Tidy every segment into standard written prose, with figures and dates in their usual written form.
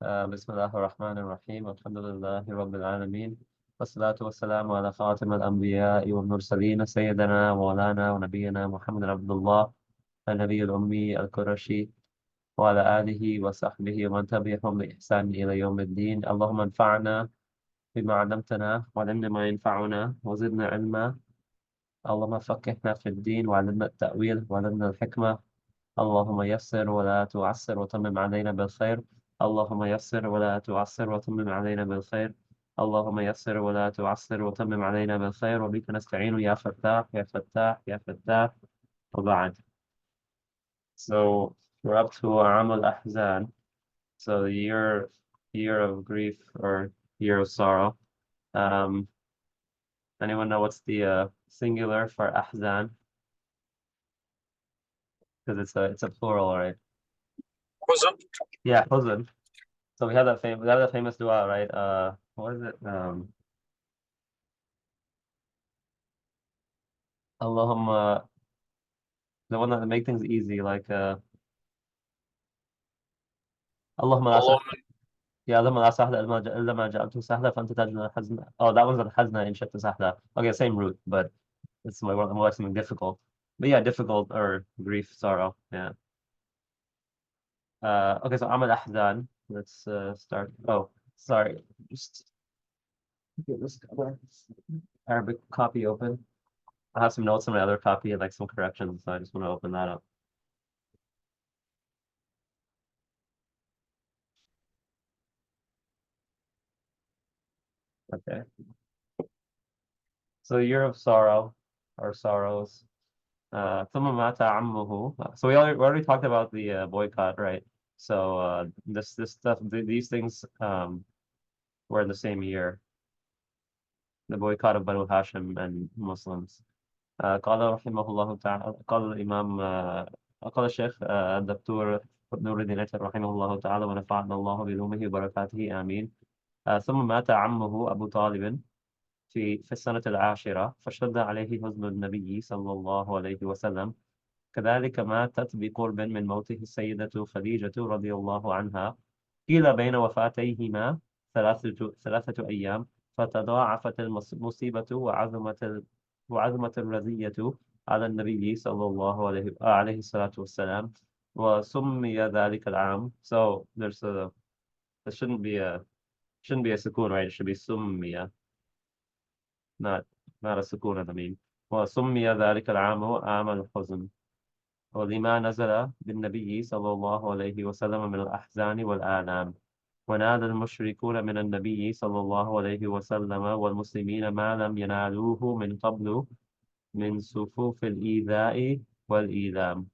بسم الله الرحمن الرحيم الحمد لله رب العالمين والصلاة والسلام على خاتم الأنبياء والمرسلين سيدنا مولانا ونبينا محمد عبد الله النبي الأمي القرشي وعلى آله وصحبه ومن تبعهم بإحسان إلى يوم الدين اللهم انفعنا بما علمتنا وعلمنا ما ينفعنا وزدنا علما اللهم فقهنا في الدين وعلمنا التأويل وعلمنا الحكمة اللهم يسر ولا تعسر وتمم علينا بالخير اللهم يسر ولا تعسر وتمم علينا بالخير اللهم يسر ولا تعسر وتمم علينا بالخير وبك نستعين يا فتاح يا فتاح يا فتاح وبعد. So we're up to عام الأحزان. So the year of grief or year of sorrow. Um, anyone know what's the singular for أحزان? Because it's a plural, right? حزن. Yeah, حزن. So we have that famous dua, right? What is it? Allahumma, the one that make things easy, like Allahumma la sahla. اللهم Yeah, Allahumma la sahla illa ma ja'altu sahla fa anta taj'al al-hazna. Oh, that one's al-hazna in shi'ta sahla. Okay, same root, but it's more like something difficult. But yeah, difficult or grief, sorrow. Yeah. Okay, so Amal Ahzan. Let's start. Oh, sorry. Just get this Arabic copy open. I have some notes on my other copy and like some corrections, so I just want to open that up. Okay. So year of sorrow or sorrows. ثم مات عمه. So we already talked about the boycott, right? So this stuff these things were in the same year. The boycott of Banu Hashim and Muslims. قال رحمه الله تعالى قال الإمام قال الشيخ الدكتور نور الدين أشرف رحمه الله تعالى ونفعنا الله بعلومه وبركاته آمين. ثم مات عمه أبو طالب في السنة العاشرة فشد عليه حزن النبي صلى الله عليه وسلم. كذلك ماتت بقرب من موته السيدة خديجة رضي الله عنها. قيل بين وفاتيهما ثلاثة أيام فتضاعفت المصيبة وعظمت الرزية على النبي صلى الله عليه الصلاة والسلام وسمي ذلك العام. So there shouldn't be a sukun, right? It should be summiya, not a sukun at the mean. وسمي ذلك العام عام الحزن ولما نزل بالنبي صلى الله عليه وسلم من الأحزان والآلام. ونال المشركون من النبي صلى الله عليه وسلم والمسلمين ما لم ينالوه من قبل من صفوف الإيذاء والإيلام.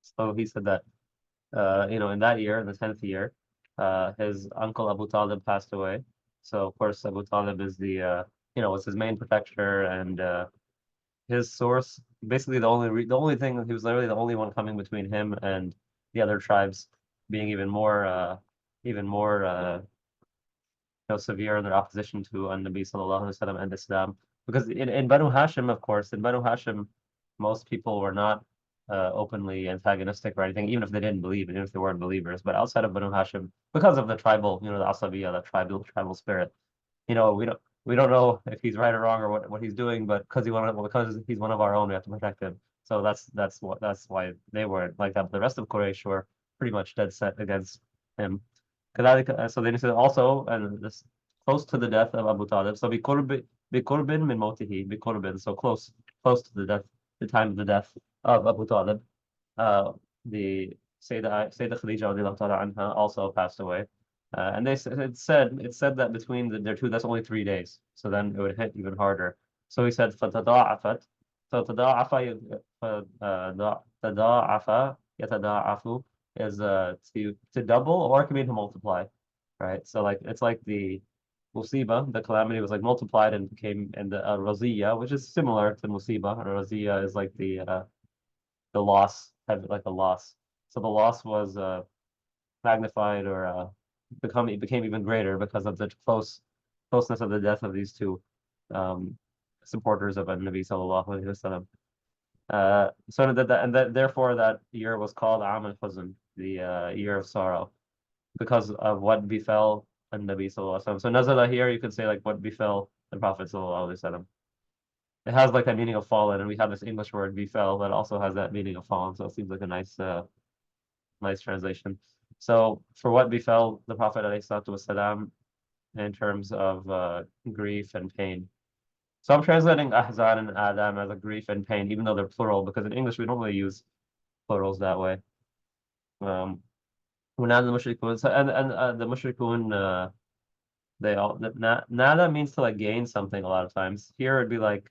So he said that, in that year, in the 10th year, his uncle Abu Talib passed away. So of course Abu Talib is was his main protector and his source. Basically, the only thing he was literally the only one coming between him and the other tribes being even more severe in their opposition to Nabi sallallahu alaihi wasallam and Islam. Because in Banu Hashim, of course, in Banu Hashim, most people were not openly antagonistic or anything, even if they didn't believe, even if they weren't believers. But outside of Banu Hashim, because of the tribal, the Asabiya, the tribal spirit, we don't know if he's right or wrong or what he's doing, but because he's one of our own, we have to protect him. So that's why they were like that. But the rest of Quraysh were pretty much dead set against him. So then he said also, and this close to the death of Abu Talib. So بِقُرْبٍ min موته بِقُرْبٍ. So close to the death, the time of the death of Abu Talib. The Sayyidah Khadija radiallahu ta'ala anha also passed away. And it said that between their two, that's only 3 days. So then it would hit even harder. So he said فَتَضَاعَفَت. So تَضَاعَفَ يَتَضَاعَفُ is to double, or it can mean to multiply, right? So like it's like the musiba, the calamity was like multiplied and became and the razia, which is similar to musiba. Razia is like the loss, like a loss. So the loss was magnified or it became even greater because of the closeness of the death of these two supporters of Nabi sallallahu alaihi wasallam. So therefore that year was called Am al-Huzn, the year of sorrow. because of what befell an-Nabi sallallahu alaihi wasallam. So nazala here, you could say like what befell the Prophet sallallahu alaihi wasallam. It has like that meaning of fallen, and we have this English word befell that also has that meaning of fallen. So it seems like a nice translation. So for what befell the Prophet alayhi salatu wasalam in terms of grief and pain. So I'm translating ahzan and adam as a grief and pain, even though they're plural, because in English we don't really use plurals that way. Um, ونادى المشركون and the mushrikun they all nada means to like gain something a lot of times. Here it'd be like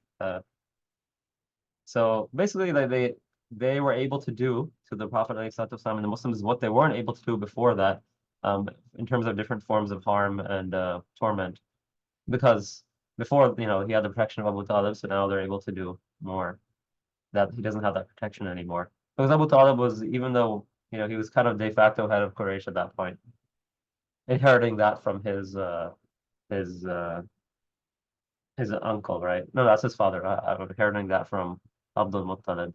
so basically they were able to do to the Prophet ﷺ and the Muslims what they weren't able to do before that, in terms of different forms of harm and torment. Because before, he had the protection of Abu Talib, so now they're able to do more. That he doesn't have that protection anymore. Because Abu Talib was, even though, he was kind of de facto head of Quraysh at that point, inheriting that from his uh his uncle, right? No, that's his father. Inheriting that from Abdul Muttalib.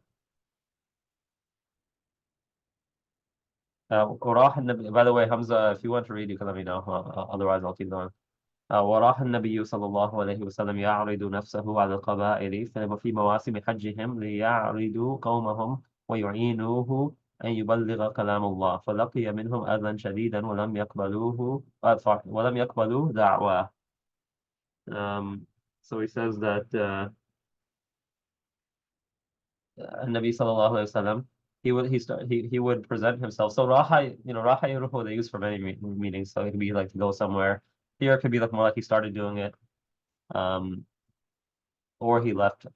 وراح النبي, by the way, Hamza, if you want to read, you can let me know. Otherwise, I'll keep going. وراح النبي صلى الله عليه وسلم يعرض نفسه على القبائل في مواسم حجهم ليعرضوا قومهم ويعينوه أن يبلغ كلام الله فلقي منهم أذى شديدا ولم يقبلوا دعواه. So he says that Nabi sallallahu alaihi wasallam, he would present himself. So raha, raha yuruhu they use for many meanings. So it could be like to go somewhere. Here it could be like more like he started doing it. Um, or he left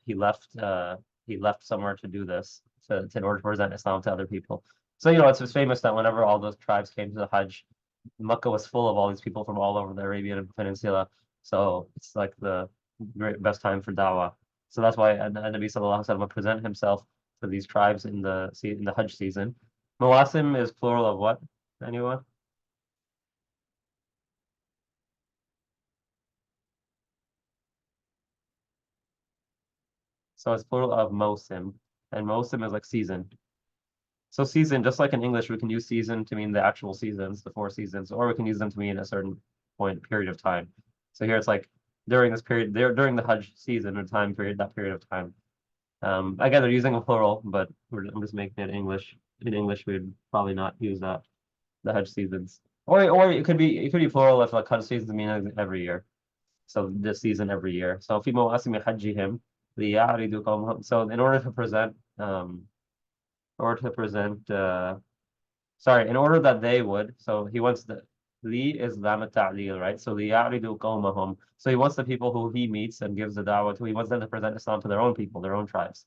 somewhere to do this in order to present Islam to other people. So it's famous that whenever all those tribes came to the Hajj, Mecca was full of all these people from all over the Arabian Peninsula. So it's like the best time for da'wah. So that's why Nabi Sallallahu Alaihi Wasallam would present himself to these tribes in the Hajj season. Mawasim is plural of what? Anyone? So it's plural of mosim, and mosim is like season. So season, just like in English, we can use season to mean the actual seasons, the 4 seasons, or we can use them to mean a certain period of time. So here it's like during this period, there during the Hajj season or time period, that period of time. Again, they're using a plural, but I'm just making it English. In English, we'd probably not use that, the Hajj seasons. Or it could be plural if like Hajj seasons mean every year. So this season every year. So في مواسم حجهم ليعرضوا قومهم. So in order that they would, so he wants the li is lam ta'lil, right? So liya'ridu qawmahum. So he wants the people who he meets and gives the da'wah to, he wants them to present Islam to their own people, their own tribes.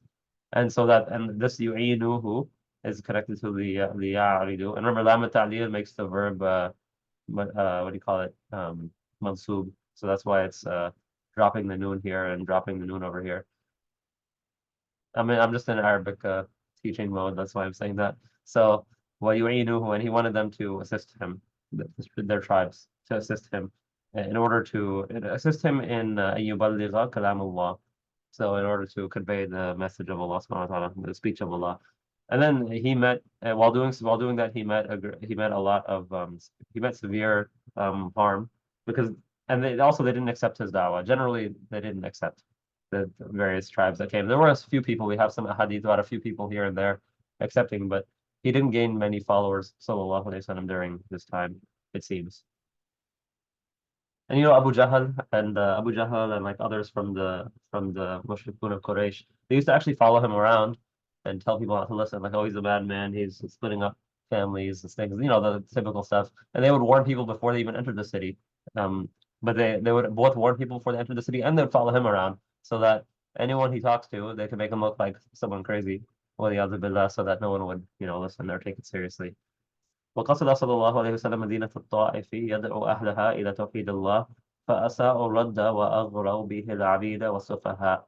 And this yu'inuhu is connected to the liya'ridu. And remember, lam ta'lil makes the verb what do you call it? Mansub. So that's why it's dropping the noon here and dropping the noon over here. I mean, I'm just in Arabic teaching mode. That's why I'm saying that. So, وَيُعِينُهُ, and he wanted them to assist him, their tribes, to assist him in order to assist him in أن يبلغ كلام الله. So, in order to convey the message of Allah subhanahu wa ta'ala, the speech of Allah. And then he met while doing that he met a lot of he met severe harm because they didn't accept his da'wah. Generally, they didn't accept the various tribes that came. There were a few people. We have some hadith about a few people here and there accepting, but he didn't gain many followers, sallallahu alaihi wasallam, during this time, it seems. And Abu Jahl and like others from the Mushrikun of Quraysh, they used to actually follow him around and tell people not to listen, like, oh, he's a bad man, he's splitting up families and things, the typical stuff. And they would warn people before they even entered the city. Um, but they would both warn people before they entered the city and they'd follow him around so that anyone he talks to, they could make him look like someone crazy, وَلِيَعْذُ بِاللَّهِ, so that no one would, listen or take it seriously. وقصد صلى الله عليه وسلم مدينة الطائف يدعو أهلها إلى توحيد الله فأساءوا الرد وأغروا به العبيد والسفهاء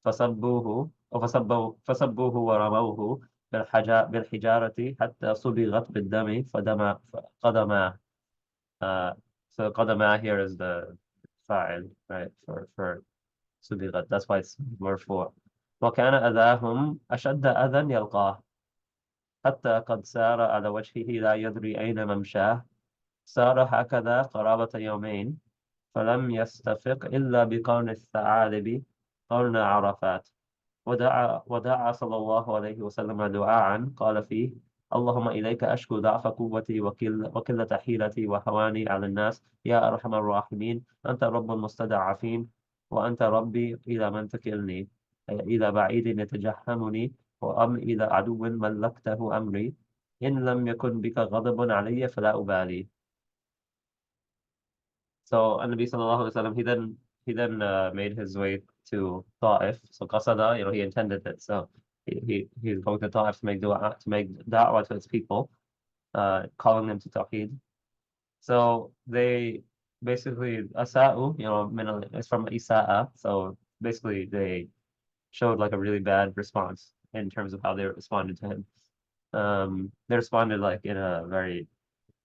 فسبوه ورموه بالحجارة حتى صبغت بالدم قدما. uh, so قدما here is the fa'il, right, for صبغت, that's why it's مرفوع. وكان أذاهم أشد أذى يلقاه حتى قد سار على وجهه لا يدري أين ممشاه سار هكذا قرابة يومين فلم يستفق إلا بقرن الثعالب قرن عرفات ودعا صلى الله عليه وسلم دعاء قال فيه: اللهم إليك أشكو ضعف قوتي وقلة حيلتي وهواني على الناس يا أرحم الراحمين. أنت رب المستضعفين وأنت ربي، إلى من تكلني؟ إلى بعيد يتجهمني وأم إلى عدو ملكته أمري؟ إن لم يكن بك غضب علي فلا أبالي. So Nabi Sallallahu Alaihi Wasallam, he then made his way to Ta'if. So Qasada, he intended it. So he's going to Ta'if to make da'wah to his people, calling them to Tawheed. So they basically asa'u, it's from Isa'a. So basically they showed like a really bad response in terms of how they responded to him. They responded like in a very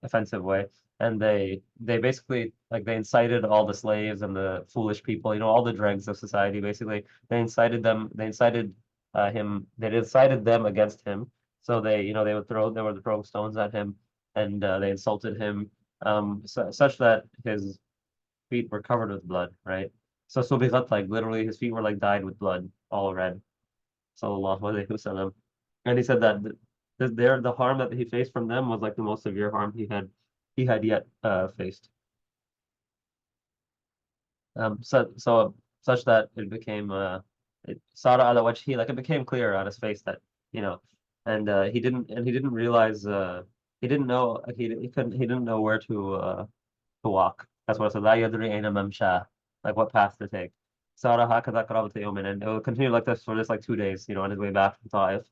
offensive way. And they basically like they incited all the slaves and the foolish people, all the dregs of society. Basically, they incited him, they incited them against him. So they were throwing stones at him, and they insulted him, such that his feet were covered with blood, right? So subiqat, like literally, his feet were like dyed with blood, all red. Sallallahu alaihi wasallam. And he said that the harm that he faced from them was like the most severe harm he had yet faced. So such that it became Sara ala wajhi, like it became clear on his face that you know, and he didn't realize he didn't know he didn't know where to walk. That's what it said. La yadri aina mamsha, like what path to take. Sara hakadha qarabata yawmin, and it will continue like this for just like 2 days, on his way back from Ta'if.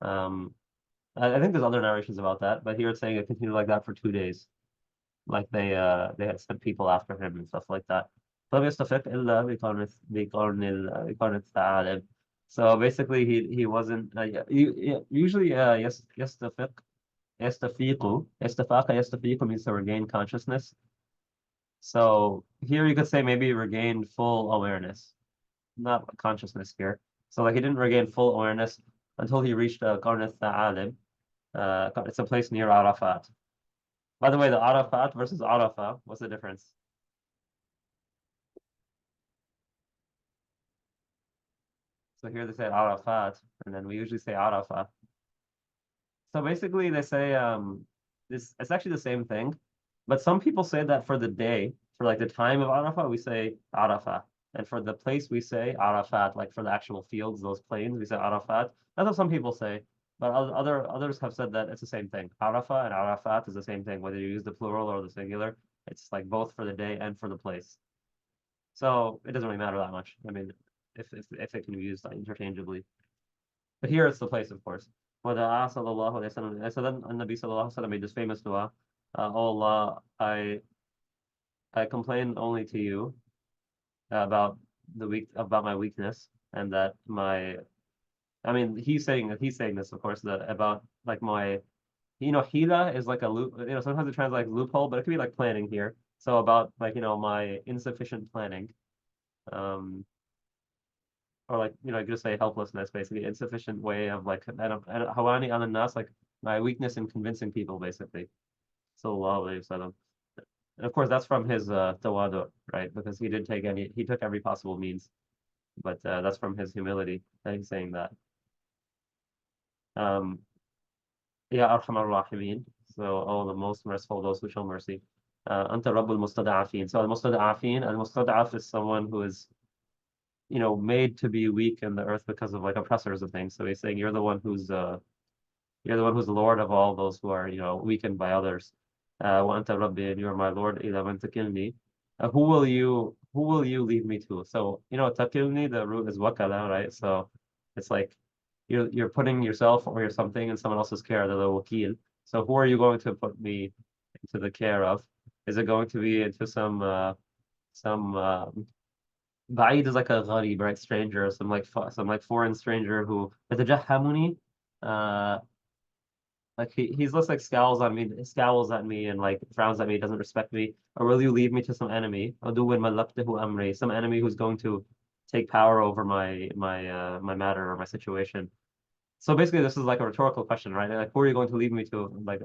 Um, I think there's other narrations about that, but here it's saying it continued like that for 2 days. Like they had sent people after him and stuff like that. فلم يستفق إلا بقرن الثعالب. So basically he wasn't usually يستفيق means to regain consciousness. So here you could say maybe regained full awareness, not consciousness here. So like he didn't regain full awareness until he reached Qarn al-Tha'alib. It's a place near Arafat. By the way, the Arafat versus Arafah, what's the difference? So here they say Arafat, and then we usually say Arafah. So basically they say this it's actually the same thing, but some people say that for the day, for like the time of Arafah, we say Arafah. And for the place we say Arafat, like for the actual fields, those plains, we say Arafat. That's what some people say. But others have said that it's the same thing. Arafah and Arafat is the same thing, whether you use the plural or the singular. It's like both for the day and for the place. So it doesn't really matter that much. I mean, if it can be used interchangeably. But here it's the place, of course. ودعا صلى الله عليه وسلم. So then Nabi sallallahu alaihi wasallam made this famous dua. Oh Allah, I complain only to you about about my weakness, and that I mean he's saying this, of course, that about like my hila is like a loop, sometimes it translates like loophole, but it could be like planning here. So about like my insufficient planning. Um or like I could just say helplessness, basically insufficient way of like and hawani al nas, like my weakness in convincing people, basically. Sallallahu alaihi wasallam. And of course that's from his tawadu, right? Because he took every possible means, but that's from his humility that he's saying that. um Ya Arhamar Rahimin, so the most merciful, those who show mercy. Anta Rabbul Mustada'afin. So al-Mustada'af is someone who is made to be weak in the earth because of like oppressors and things. So he's saying you're the one who's the Lord of all those who are weakened by others. Wa anta Rabbi, and you are my Lord. Ila man takilni. Who will you lead me to? So takilni, the root is wakala, right? So it's like you're putting yourself or something in someone else's care, the wakil. So who are you going to put me into the care of? Is it going to be into some Ba'id is like a gharib, right? Stranger, some like foreign stranger who yatajahhamuni, uh like he's just like scowls at me and like frowns at me, doesn't respect me. Or will you leave me to some enemy? Aduwwin mallaktahu amri, some enemy who's going to take power over my matter or my situation. So basically this is like a rhetorical question, right? Like who are you going to leave me to? Like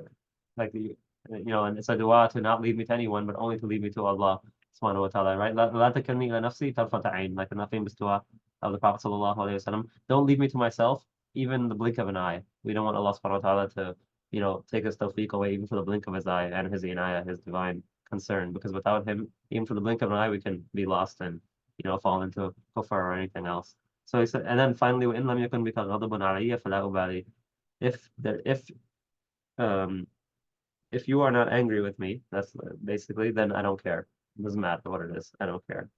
and it's a dua to not lead me to anyone, but only to lead me to Allah subhanahu wa ta'ala, right? لا تكلني إلى نفسي طرفة عين, like in the famous dua of the Prophet sallallahu alaihi wasallam. Don't lead me to myself, even the blink of an eye. We don't want Allah subhanahu wa ta'ala to, take his tawfiq away even for the blink of his eye and his inayah, his divine concern, because without him, even for the blink of an eye, we can be lost and, fall into kufr or anything else. So he said, and then finally, وَإِن لَمْ يَكُنْ بِكَ غَضَبٌ عَلَيَّ فَلَا أُبَالِي. If there, um, if you are not angry with me, that's basically, then I don't care. It doesn't matter what it is. I don't care.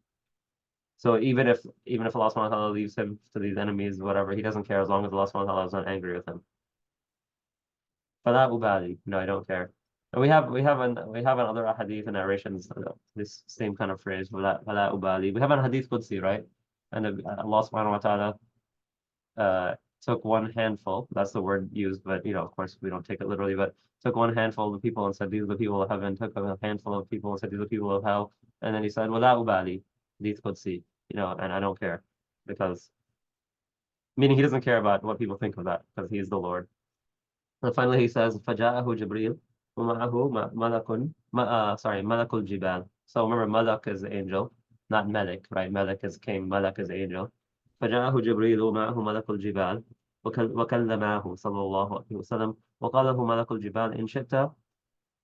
So even if Allah subhanahu wa ta'ala leaves him to these enemies, whatever, he doesn't care as long as Allah subhanahu wa ta'ala is not angry with him. فَلَا أُبَالِي. No, I don't care. And we have in other hadith and narrations this same kind of phrase, فَلَا أُبَالِي. We have an hadith Qudsi, right? And Allah subhanahu wa ta'ala took one handful. That's the word used, but of course, we don't take it literally. But took one handful of people and said, "These are the people of heaven." Took a handful of people and said, "These are the people of hell." And then he said, "Wala ubali, these qudsi," and I don't care, because meaning he doesn't care about what people think of that, because he is the Lord. And finally, he says, "فجاءه جبريل ومعه ملك sorry, ملك الجبال." So remember, Malak is angel, not Malik, right? Malik is king, Malak is angel. فجاءه جبريل ومعه ملك الجبال وكلمه صلى الله عليه وسلم وقال له ملك الجبال إن شئت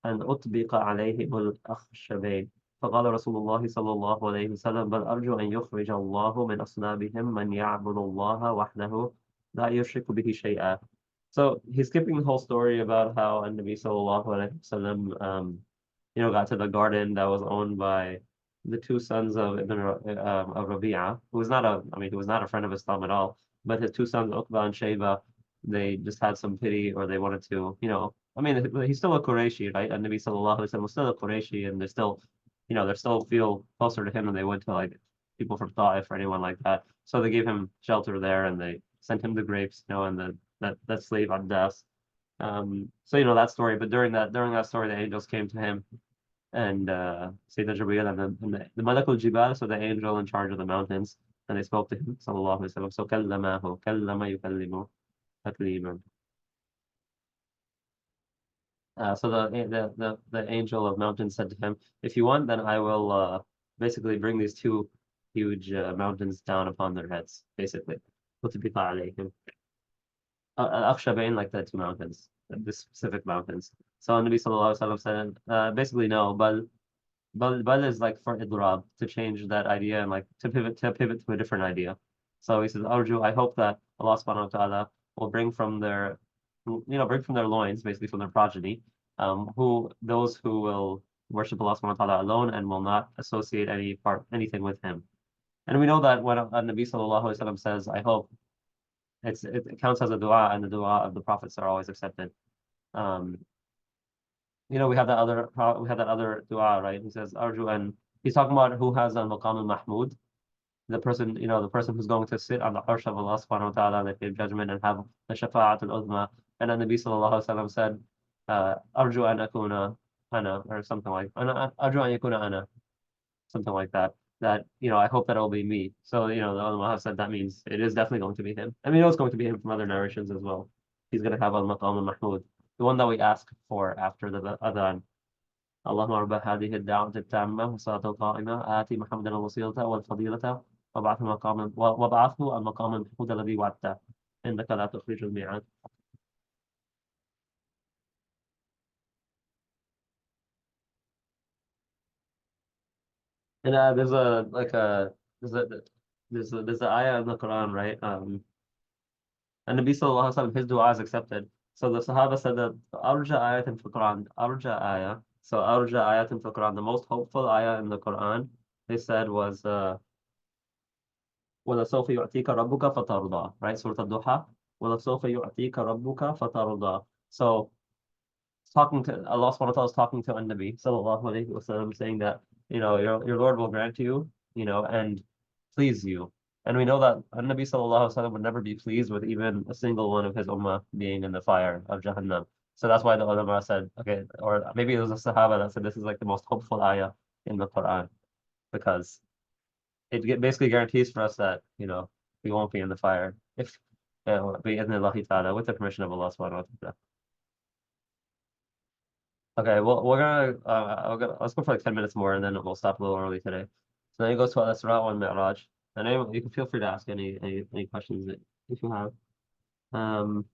أن أطبق عليهم الأخشبين. فقال رسول الله صلى الله عليه وسلم بل أرجو أن يخرج الله من أصلابهم من يعبد الله وحده لا يشرك به شيئا. So he's skipping the whole story about how Nabi sallallahu alaihi wasallam, got to the garden that was owned by the two sons of of Rabi'a, who was not he was not a friend of Islam at all, but his two sons, Uqba and Shayba, they just had some pity, or they wanted to, he's still a Qurayshi, right? And Nabi sallallahu alaihi wasallam was still a Qurayshi, and they still feel closer to him than they would to like people from Ta'if or anyone like that. So they gave him shelter there, and they sent him the grapes, and that slave Addas. So that story. But during that story, the angels came to him, and Sayyidina Jibreel and the Malakul Jibal, so the angel in charge of the mountains, and they spoke to him, sallallahu alaihi wasallam. So kallama yukallimu takliman. So the angel of mountains said to him, "If you want, then I will basically bring these two huge mountains down upon their heads, basically. وتبقى عليهم. Akhshabain, like the two mountains, the specific mountains." So Nabi sallallahu alaihi wasallam said, basically no, bal is like for idrab, to change that idea and like to pivot to a different idea. So he says, Arju, I hope that Allah subhanahu wa ta'ala will bring from their loins, basically from their progeny, those who will worship Allah subhanahu wa ta'ala alone and will not associate anything with him. And we know that when Nabi sallallahu alaihi wasallam says, I hope, it counts as a dua, and the dua of the prophets are always accepted. Um, we have that other dua, right? He says Arju, and he's talking about who has al maqam al mahmud, the person who's going to sit on the arsh of Allah subhanahu wa ta'ala on the day of judgment and have the shafa'at al uzma. And then Nabi sallallahu alaihi wasallam said, Arju an akuna ana, or something like Arju an yakuna ana, something like that. That I hope that it'll be me. So the ulama have said that means it is definitely going to be him. I mean, it's going to be him from other narrations as well. He's going to have al maqam al mahmud, the one that we ask for after the adhan. اللهم رب هذه الدعوة التامة والصلاة القائمة آتي محمدا الوسيلة والفضيلة وابعثه المقام المحمود الذي وعدته إنك لا تخرج الميعاد. And there's a ayah in the Quran, right? And Nabi sallallahu alaihi wasallam, his dua is accepted. So the Sahaba said that Arja ayat in the Quran, Arja ayah. So Arja ayat in the Quran, the most hopeful ayah in the Quran, they said was وَلَسَوْفَ يُعْطِيكَ رَبُّكَ فَتَرْضَى, right? Surah Al-Duha. وَلَسَوْفَ يُعْطِيكَ رَبُّكَ فَتَرْضَى. So talking to Allah subhanahu wa ta'ala is talking to An-Nabi sallallahu alayhi wasallam, saying that your Lord will grant you, and please you. And we know that An-Nabi sallallahu alayhi wasallam would never be pleased with even a single one of his ummah being in the fire of Jahannam. So that's why the ulama said, okay, or maybe it was a Sahaba that said this is like the most hopeful ayah in the Quran, because it basically guarantees for us that we won't be in the fire if بإذن الله تعالى, with the permission of Allah subhanahu wa ta'ala. Okay, well, let's go for like 10 minutes more and then we'll stop a little early today. So then he goes to Al-Isra wal Mi'raj. And you can feel free to ask any questions that if you have. Um,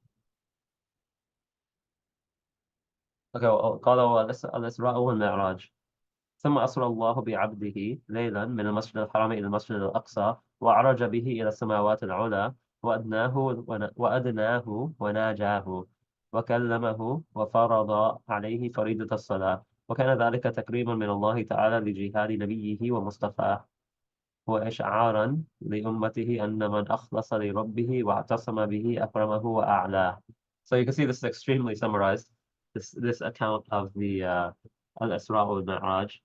okay, قال الإسراء والمعراج ثم أسرى الله بعبده ليلا من المسجد الحرام إلى المسجد الأقصى وعرج به إلى السماوات العلى وأدناه وناجاه وكلمه وفرض عليه فريضة الصلاة وكان ذلك تكريما من الله تعالى لجهاد نبيه ومصطفاه وإشعارا لأمته أن من أخلص لربه واعتصم به أكرمه وأعلاه. So you can see this is extremely summarized, this account of the Al-Isra wal-Mi'raj.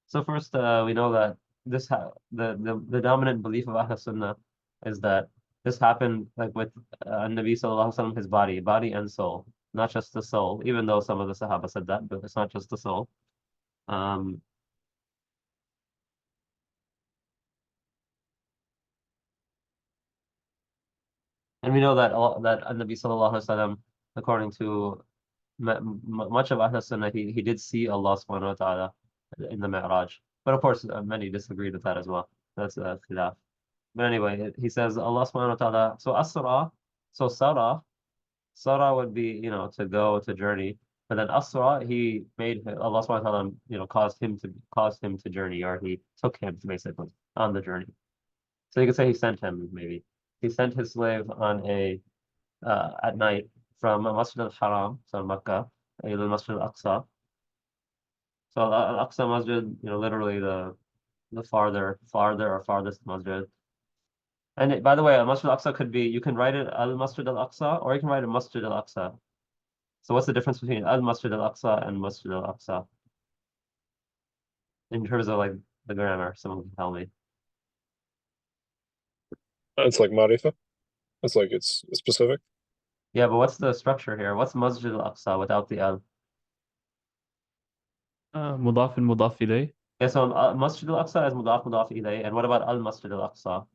So first, we know that the dominant belief of Ahl Sunnah is that this happened like with Nabi Sallallahu Alaihi Wasallam, his body and soul, not just the soul, even though some of the Sahaba said that, but it's not just the soul. Um, and we know that Nabi Sallallahu Alaihi Wasallam, according to much of Ahl Sunnah, he did see Allah Subhanahu wa Taala in the Mi'raj. But of course, many disagreed with that as well. That's khilaf. But anyway, he says Allah subhanahu wa ta'ala. So Asra, so Sarah would be, to go to journey. But then Asra, he made Allah subhanahu wa ta'ala, caused him to journey, or he took him basically on the journey. So you could say he sent him, maybe. He sent his slave on a at night from Masjid al-Haram, so Mecca, to Masjid al-Aqsa. So Al-Aqsa Masjid, literally the farther or farthest masjid. And by the way, Masjid al-Aqsa could be, you can write it Al-Masjid al-Aqsa or you can write it Masjid al-Aqsa. So what's the difference between Al-Masjid al-Aqsa and Masjid al-Aqsa in terms of like the grammar? Someone can tell me. It's like Marifa. It's like it's specific. Yeah, but what's the structure here? What's Masjid al-Aqsa without the Al? مضاف مضاف إليه. Yeah, so Masjid al-Aqsa is mudaf ilay. And what about Al-Masjid al-Aqsa?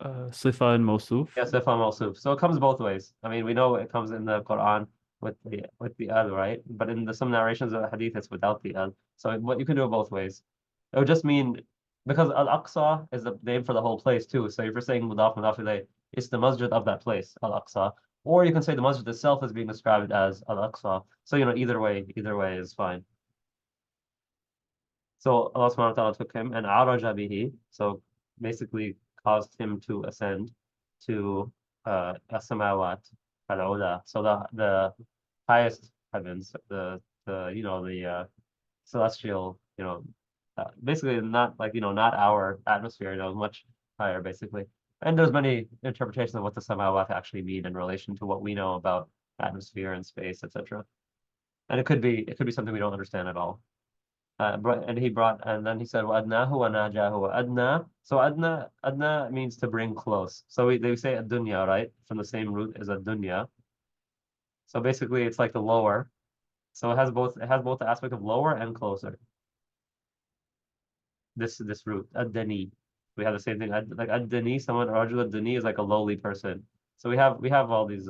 صفة الموصوف. Yes, if I'm also. So it comes both ways. I mean, we know it comes in the Quran with the al, right? But in some narrations of the hadith, it's without the al. So what you can do it both ways. It would just mean because Al-Aqsa is the name for the whole place too. So if you're saying mudaf ilayh, it's the masjid of that place, Al-Aqsa. Or you can say the masjid itself is being described as Al-Aqsa. So either way is fine. So Allah subhanahu wa ta'ala took him and araja bihi, so basically caused him to ascend to as-samawat al-ula. So the highest heavens, the celestial, basically not like, not our atmosphere, much higher basically. And there's many interpretations of what the samawat actually mean in relation to what we know about atmosphere and space, etc. And it could be something we don't understand at all. And then he said, وَأَدْنَاهُ وَنَاجَاهُ وَأَدْنَا. So adna means to bring close. So they say ad-dunya, right? From the same root as ad-dunya. So basically it's like the lower. So it has both the aspect of lower and closer. This root, ad-dani. We have the same thing. Like ad-dani, someone, rajul ad-dani is like a lowly person. So we have all these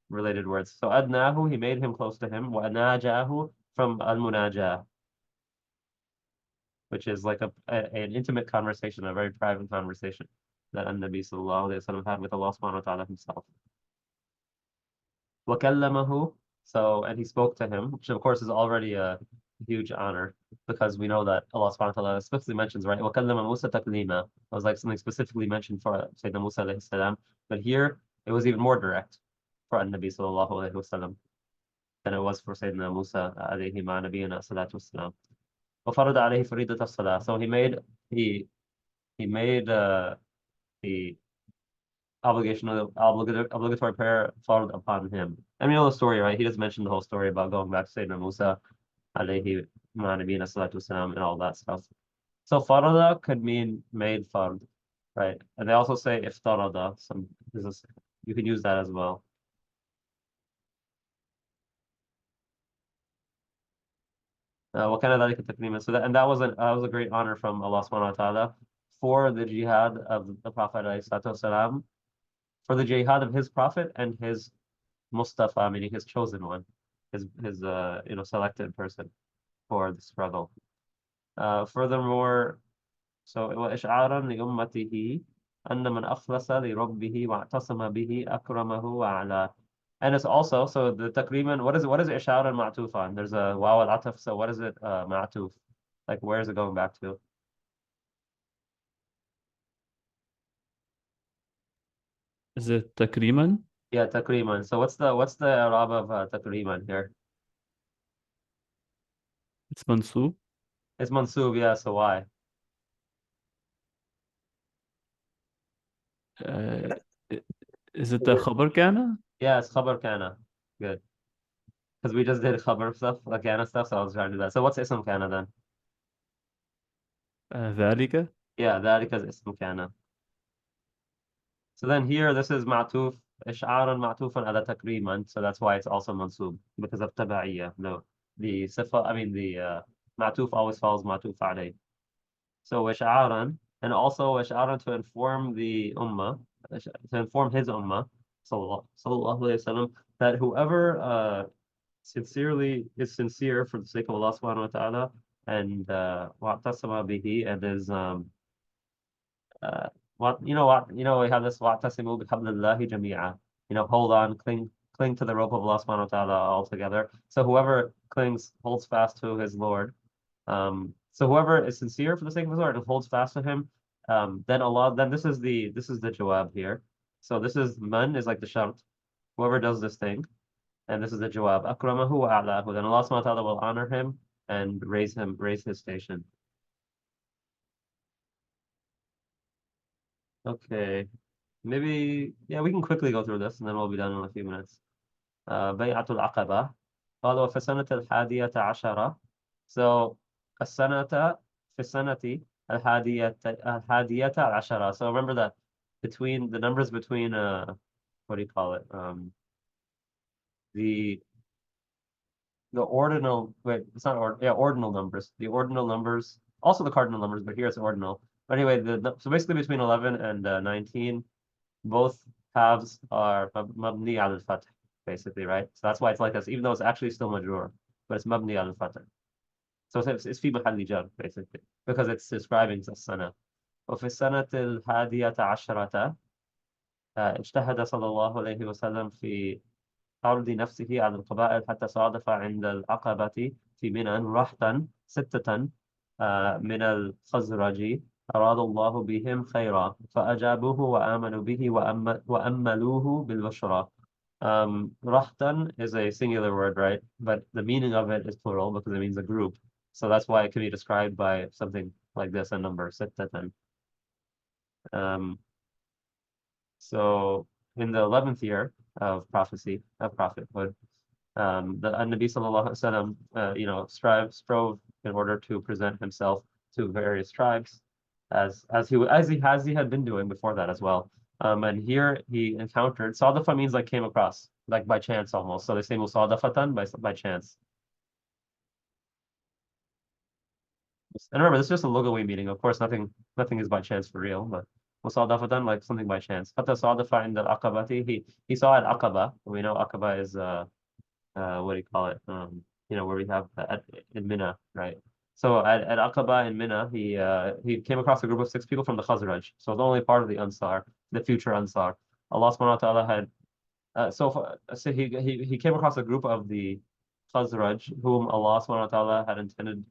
related words. So adnahu, he made him close to him. وَنَاجَاهُ from al-munajah, which is like an intimate conversation, a very private conversation that An-Nabi sallallahu alayhi wa had with Allah subhanahu wa ta'ala himself. وَكَلَّمَهُ, so, and he spoke to him, which of course is already a huge honor because we know that Allah subhanahu wa ta'ala specifically mentions, right? وَكَلَّمَ مُوسَى تَكْلِيمًا. It was like something specifically mentioned for Sayyidina Musa alayhi salam. But here, it was even more direct for An-Nabi sallallahu alayhi wa than it was for Sayyidina Musa alayhi ma nabiyina salatu wasalam. وفرض عليه فريضة الصلاة. So he made the obligatory prayer fard upon him. And we know the story, right? He just mentioned the whole story about going back to Sayyidina Musa alayhi ma nabiyina salatu wasalam and all that stuff. So farada could mean made fard, right? And they also say iftarada. You can use that as well. What kind of ذلك التكريم? So that was a great honor from Allah subhanahu wa ta'ala for the jihad of the Prophet والسلام, for the jihad of his Prophet and his Mustafa, meaning his chosen one. his selected person for the struggle. Furthermore, so وإشعارا لأمته أن من أخلص لربه واعتصم به أكرمه وأعلاه. And it's also, so the takriman, what is إشعارا معطوف on? There's a واو العطف, so what is it معطوف? Like where is it going back to? Is it تكريما? Yeah, takriman. So what's the i'rab of takriman here? It's منصوب. It's mansub, yeah, so why? Uh, is it خبر كان? Yeah, it's khabar kana. Good. Because we just did khabar stuff, like kana stuff, so I was trying to do that. So what's ism kana then? ذلك. Yeah, ذلك is ism kana. So then here, this is ma'tuf, ish'aran ma'tufan ala takriman. So that's why it's also mansub, because of taba'iyya. No, the sifa, I mean, the ma'tuf always follows ma'tuf alayh. So ish'aran, and also ish'aran to inform the ummah, to inform his ummah, sallallahu alayhi wasallam, that whoever sincerely is sincere for the sake of Allah subhanahu wa ta'ala and wa'tasama bihi and is we have this wa'tasimu bihablillahi jami'a. Hold on, cling to the rope of Allah subhanahu wa ta'ala all together. So whoever holds fast to his Lord. So whoever is sincere for the sake of his Lord and holds fast to him, then this is the jawab here. So this is man is like the shart. Whoever does this thing, and this is the jawab. Akramahu wa a'lahu. Then Allah subhanahu wa ta'ala will honor him and raise his station. Okay. Maybe, yeah, we can quickly go through this and then we'll be done in a few minutes. بيعة العقبة. قال وفي السنة الحادية عشرة. So, السنة في السنة الحادية عشرة. So remember that between the numbers between what do you call it? The ordinal, wait, it's not ordinal numbers. The ordinal numbers, also the cardinal numbers, but here it's ordinal. But anyway, so basically between 11 and 19, both halves are mabni al-fath, basically, right? So that's why it's like this, even though it's actually still majrur, but it's mabni al-fath. So it's fi mahalli jar, basically, because it's describing the sana. وفي السنة الحادية عشرة اجتهد صلى الله عليه وسلم في عرض نفسه على القبائل حتى صادف عند العقبة في منى رهطا ستة من الخزرج أراد الله بهم خيرا فأجابوه وآمنوا به وأملوه بالبشرى. Rahtan is a singular word, right? But the meaning of it is plural because it means a group. So that's why it can be described by something like this, a number, sittatan. Um, so in the 11th year of prophecy, of prophethood, the Nabi sallallahu alaihi wasallam, strove in order to present himself to various tribes, as he had been doing before that as well. And here he encountered Sadafa means like came across, like by chance almost. So they say musadafatan by chance. And remember, this is just a lugawi meaning. Of course, nothing is by chance for real, but musadafatan like something by chance. Hatta sadafa in the aqabati, he saw at Aqaba. We know Aqaba is what do you call it? Where we have in Mina, right? So at Aqaba in Mina, he came across a group of 6 people from the Khazraj. So it's only part of the Ansar, the future Ansar. Allah subhanahu wa ta'ala had so he came across a group of the Khazraj whom Allah subhanahu wa ta'ala had intended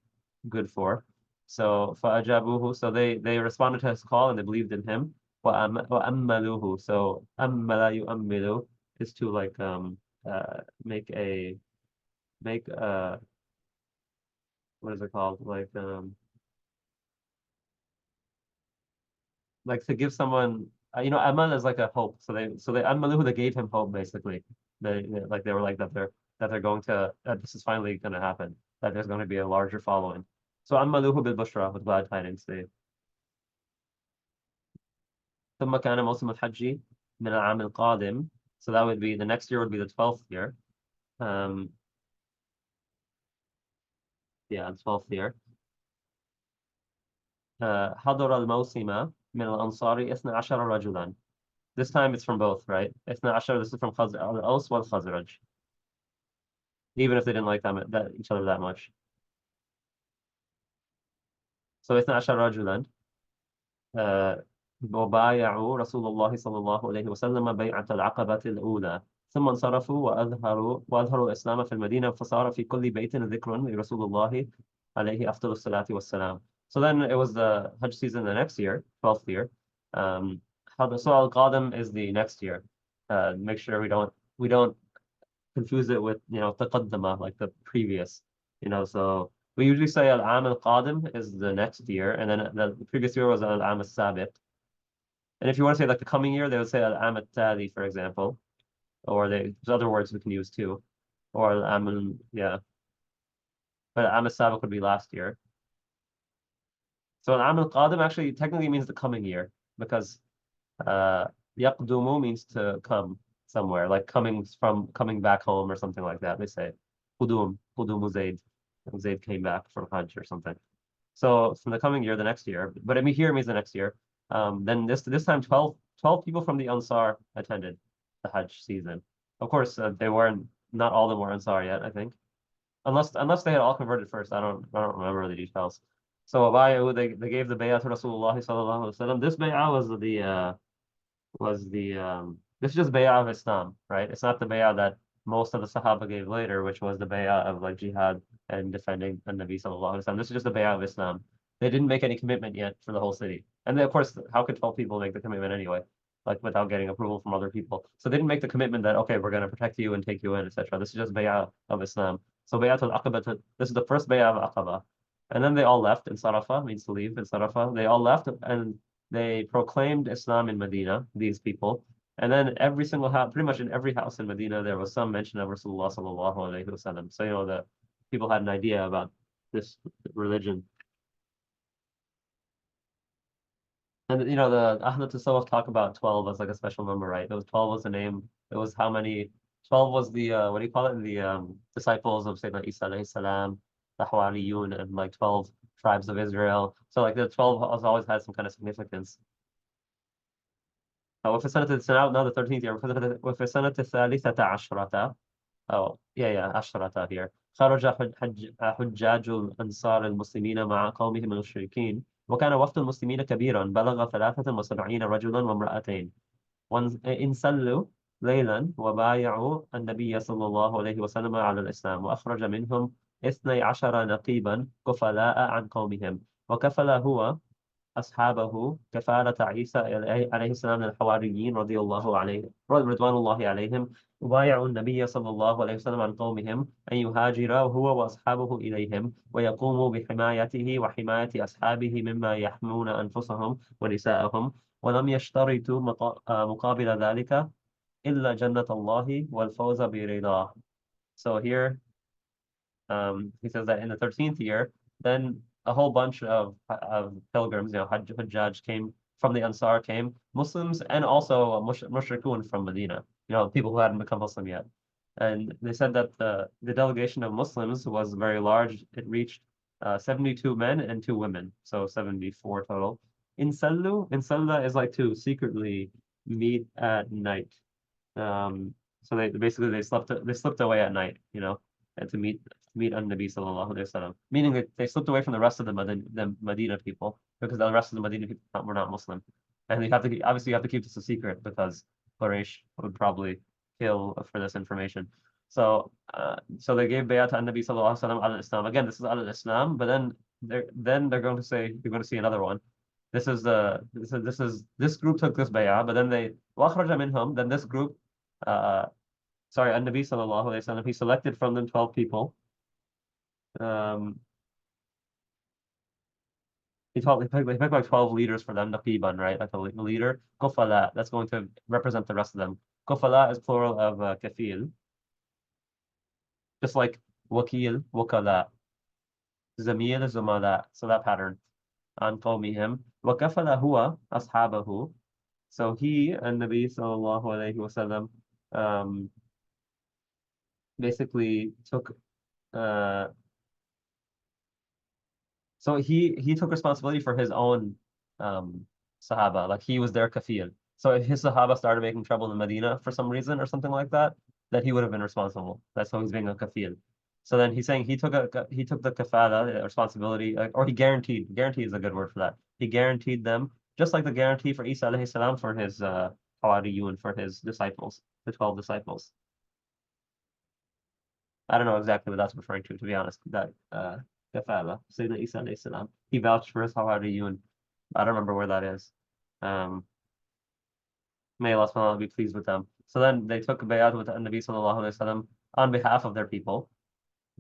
good for. So فَأَجَابُوهُ, so they responded to his call and they believed in him. وَأَمَّلُوهُ, so أَمَّلَ يُؤَمِّلُ is to like make what is it called? Like to give someone amal is like a hope. So they amalu they gave him hope basically. They were like that they're going to this is finally going to happen, that there's going to be a larger following. So amaluhu bil bushra, with glad tidings. ثم كان موسم الحج من العام القادم. So that would be the next year would be the 12th year. Um, yeah, the 12th year. حضر الموسم من الأنصار 12 رجلا. This time it's from both, right? 12, this is from al-Aws wal-Khazraj. even if they didn't like each other that much. So 12 رجلا وبايعوا رسول الله صلى الله عليه وسلم بيعة العقبة الأولى ثم انصرفوا وأظهروا الإسلام في المدينة فصار في كل بيت ذكر لرسول الله عليه أفضل الصلاة والسلام. So then it was the Hajj season the next year, 12th year. So al-Qadim is the next year. Make sure we don't confuse it with taqaddama, like the previous. So we usually say al-Am al-Qadim is the next year, and then the previous year was al-Am al-Sabiq. And if you want to say like the coming year, they would say al-Am al-Tali, for example, or there's other words we can use too, or al-Am yeah, but al-Am al-Sabiq would be last year. So al-Am al-Qadim actually technically means the coming year because yaqdumu means to come somewhere, like coming back home or something like that. They say qudumu Zayd. Zayd came back from Hajj or something. So from the coming year, the next year, but I mean here means the next year. Then this time 12 people from the Ansar attended the Hajj season. Of course, they weren't not all of them were Ansar yet, I think, unless they had all converted first. I don't remember the details. So they gave the bay'ah to Rasulullah sallallahu alaihi wasallam. This bay'ah was the this is just bay'ah of Islam, right? It's not the bay'ah that most of the Sahaba gave later, which was the bay'ah of like jihad and defending the Nabi sallallahu alaihi wasallam. This is just the bay'ah of Islam. They didn't make any commitment yet for the whole city. And then, of course, how could 12 people make the commitment anyway? Like without getting approval from other people. So they didn't make the commitment that, okay, we're going to protect you and take you in, etc. This is just bay'ah of Islam. So bay'ah al-Aqaba, this is the first bay'ah of Aqaba. And then they all left in Sarafa, means to leave in Sarafa. They all left and they proclaimed Islam in Medina, these people. And then every single house, pretty much in every house in Medina, there was some mention of Rasulullah sallallahu alaihi wasallam. So, the people had an idea about this religion. And the Ahlul Tasawwuf talk about 12 as like a special number, right? 12 was the name. It was how many? 12 was the what do you call it? The disciples of Sayyidina Isa alayhi salam, the Hawariyun, and like 12 tribes of Israel. So like the 12 has always had some kind of significance. وفي السنة now the 13th year وفي السنة الثالثة عشرة عشرة here خرج حجاج الأنصار المسلمين مع قومهم المشركين وكان وفد المسلمين كبيرا بلغ 73 رجلا وامرأتين انسلوا ليلا وبايعوا النبي صلى الله عليه وسلم على الإسلام وأخرج منهم 12 نقيبا كفلاء عن قومهم وكفل هو أصحابه كفالة عيسى عليه السلام للحواريين رضي الله عليه رضوان الله عليهم وبايعوا النبي صلى الله عليه وسلم عن قومهم أن يهاجر هو وأصحابه إليهم ويقوموا بحمايته وحماية أصحابه مما يحمون أنفسهم ونساءهم ولم يشترطوا مقابل ذلك إلا جنة الله والفوز برضاه. So here he says that in the 13th year, then a whole bunch of pilgrims, Hajjaj came from the Ansar, came Muslims and also mushrikun from Medina, people who hadn't become Muslim yet. And they said that the delegation of Muslims was very large. It reached 72 men and 2 women, so 74 total. Insalla is like to secretly meet at night. So they slipped away at night, and to meet Nabi sallallahu alaihi wasallam, meaning that they slipped away from the rest of the Medina people because the rest of the Medina people were not Muslim, and you have to keep this a secret because Quraysh would probably kill for this information. So they gave bayat to Nabi sallallahu alaihi wasallam al-Islam. Again, this is al-Islam, but then they're going to say you're going to see another one. This group took this bayah, but then then this group Nabi sallallahu alaihi wasallam, he selected from them 12 people. He picked like 12 leaders for them, naqiban, right? Like a leader. Kufala, that's going to represent the rest of them. Kufala is plural of kafil. Just like wakil, wakala. Zamil, zumala. So that pattern. An qawmihim. Wakafala huwa ashabahu. So he and Nabi sallallahu alaihi wasallam basically took so he took responsibility for his own Sahaba, like he was their kafil. So if his Sahaba started making trouble in Medina for some reason or something like that, that he would have been responsible. That's how he's being a kafil. So then he's saying he took the kafala responsibility, or he guaranteed. Guarantee is a good word for that. He guaranteed them, just like the guarantee for Isa alayhi salam for his Hawariyun, for his disciples, the 12 disciples. I don't know exactly what that's referring to be honest. That kafala, Sayyidina Isa alayhi salam, he vouched for his Hawariyun. I don't remember where that is. May Allah subhanahu wa ta'ala be pleased with them. So then they took a bay'at with the Nabi sallallahu alayhi wasallam on behalf of their people.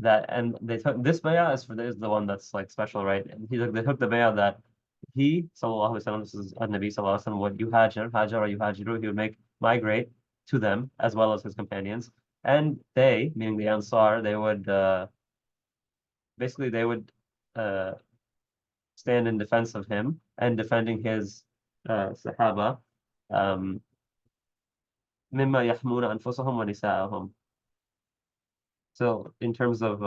And they took this bay'at is the one that's like special, right? And they took the bay'at that he sallallahu alayhi wasallam, this is Nabi sallallahu alayhi wasallam, would hajar or yuhajiru, he would migrate to them as well as his companions. And they, meaning the Ansar, they would basically uh, stand in defense of him and defending his Sahaba. مما يحمون أنفسهم ونساءهم. So in terms of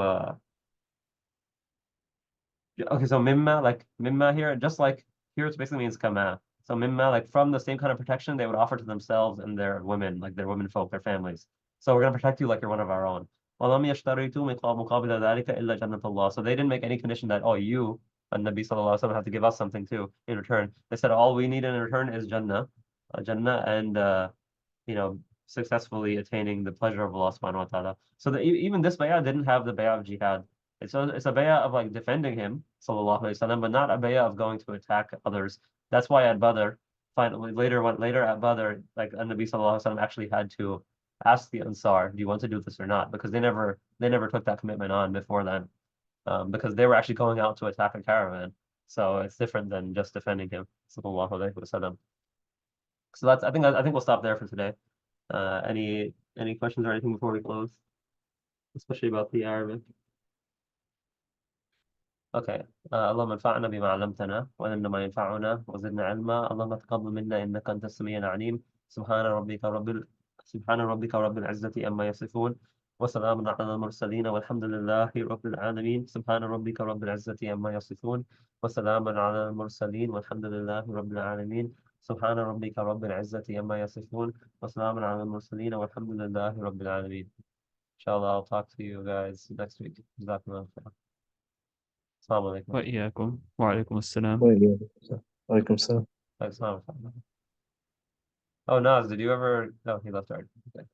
okay, so mimma here, just like here, it basically means kama. So mimma, like from the same kind of protection they would offer to themselves and their women, like their women folk, their families. So we're gonna protect you like you're one of our own. وَلَمْ يَشْتَرِطُوا مُقَابِلَ ذَلِكَ إِلَّا جَنَّةَ اللَّهِ. So they didn't make any condition that, oh, you, and Nabi sallallahu alaihi wasallam, have to give us something too in return. They said all we need in return is Jannah, Jannah, and you know, successfully attaining the pleasure of Allah subhanahu wa ta'ala. So even this bay'ah didn't have the bay'ah of jihad. It's a bay'ah of like defending him, sallallahu alaihi wasallam, but not a bay'ah of going to attack others. That's why at Badr, finally later at Badr, like Nabi sallallahu alaihi wasallam actually had to ask the Ansar, do you want to do this or not? Because they never took that commitment on before then. Because they were actually going out to attack a caravan. So it's different than just defending him, sallallahu alaihi wasallam. So I think we'll stop there for today. Any questions or anything before we close, especially about the Arabic? Okay. اللهم انفعنا بما علمتنا وعلمنا ما ينفعنا وزدنا علما. اللهم تقبل منا انك انت السميع العليم. سبحان ربك رب العزة عما يصفون وسلام على المرسلين والحمد لله رب العالمين. سبحان ربك رب العزة عما يصفون وسلام على المرسلين والحمد لله رب العالمين. سبحان ربك رب العزة عما يصفون وسلام على المرسلين والحمد لله رب العالمين. Inshallah, I'll talk to you guys next week. Jazakumullah khair. Assalamu alaikum. وإياكم وعليكم السلام. وعليكم السلام. Assalamu alaikum. Oh, Naz, did you ever? No, he left already. Okay.